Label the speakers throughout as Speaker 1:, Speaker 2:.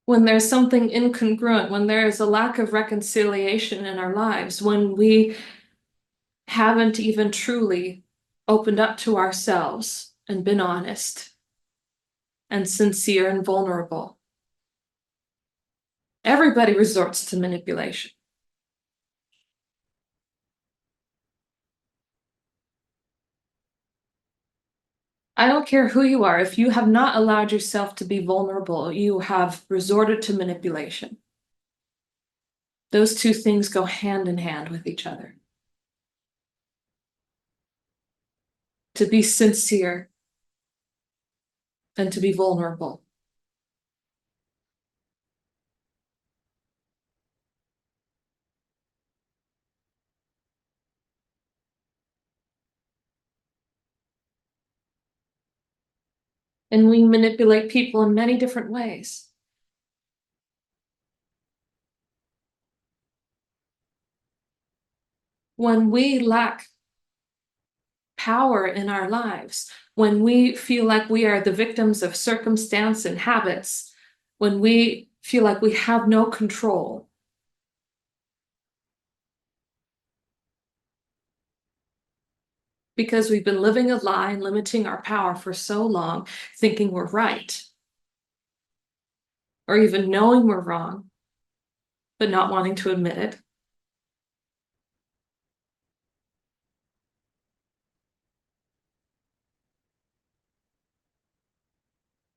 Speaker 1: when there's something incongruent, when there is a lack of reconciliation in our lives, when we haven't even truly opened up to ourselves and been honest and sincere and vulnerable. Everybody resorts to manipulation. I don't care who you are. If you have not allowed yourself to be vulnerable, you have resorted to manipulation. Those two things go hand in hand with each other. To be sincere and to be vulnerable. And we manipulate people in many different ways. When we lack power in our lives, when we feel like we are the victims of circumstance and habits, when we feel like we have no control, because we've been living a lie and limiting our power for so long, thinking we're right, or even knowing we're wrong, but not wanting to admit it.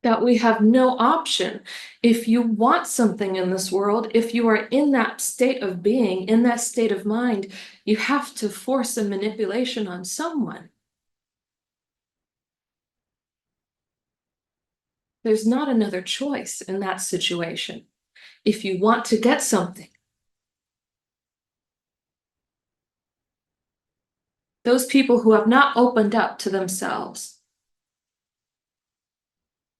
Speaker 1: That we have no option. If you want something in this world, if you are in that state of being, in that state of mind, you have to force a manipulation on someone. There's not another choice in that situation. If you want to get something, those people who have not opened up to themselves.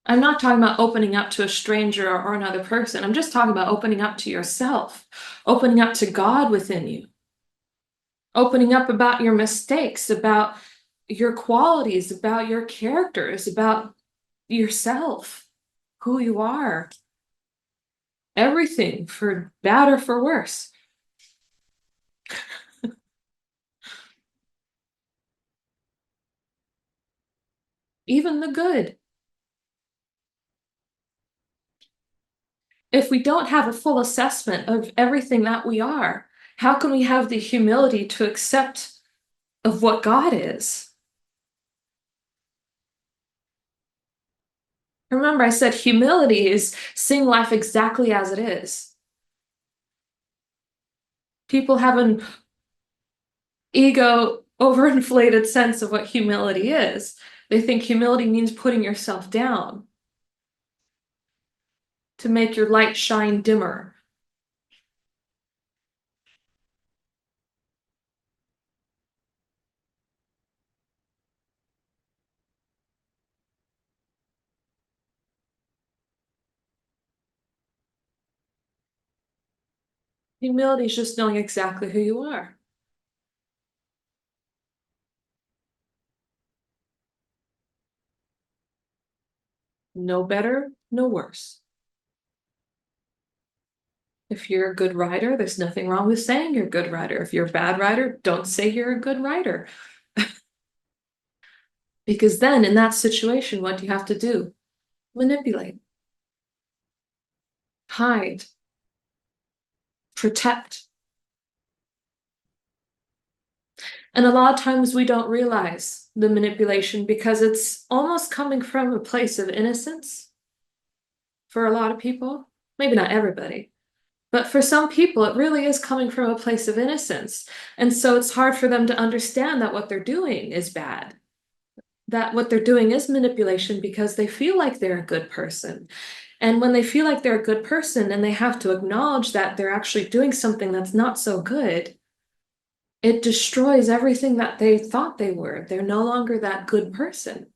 Speaker 1: I'm not talking about opening up to a stranger or another person. I'm just talking about opening up to yourself, opening up to God within you, opening up about your mistakes, about your qualities, about your characters, about yourself, who you are, everything, for bad or for worse. Even the good. If we don't have a full assessment of everything that we are, how can we have the humility to accept of what God is? Remember, I said humility is seeing life exactly as it is. People have an ego, overinflated sense of what humility is. They think humility means putting yourself down to make your light shine dimmer. Humility is just knowing exactly who you are. No better, no worse. If you're a good writer, there's nothing wrong with saying you're a good writer. If you're a bad writer, don't say you're a good writer. Because then in that situation, what do you have to do? Manipulate, hide, protect. And a lot of times we don't realize the manipulation because it's almost coming from a place of innocence for a lot of people. Maybe not everybody, but for some people, it really is coming from a place of innocence. And so it's hard for them to understand that what they're doing is bad, that what they're doing is manipulation because they feel like they're a good person. And when they feel like they're a good person and they have to acknowledge that they're actually doing something that's not so good, it destroys everything that they thought they were. They're no longer that good person.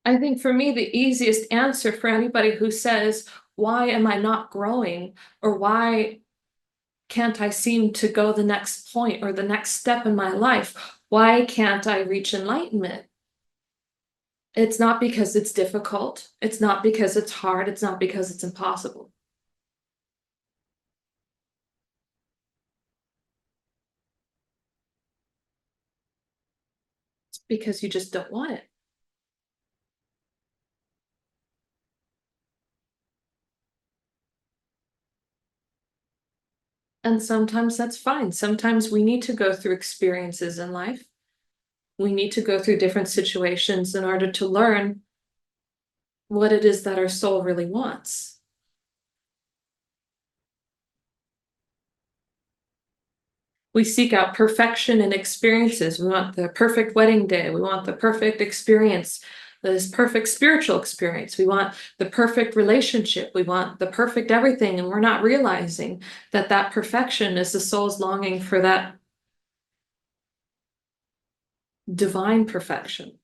Speaker 1: I think for me, the easiest answer for anybody who says, why am I not growing? Or why can't I seem to go the next point or the next step in my life? Why can't I reach enlightenment? It's not because it's difficult. It's not because it's hard. It's not because it's impossible. It's because you just don't want it. And sometimes that's fine. Sometimes we need to go through experiences in life. We need to go through different situations in order to learn what it is that our soul really wants. We seek out perfection in experiences. We want the perfect wedding day. We want the perfect experience, this perfect spiritual experience. We want the perfect relationship. We want the perfect everything. And we're not realizing that that perfection is the soul's longing for that divine perfection.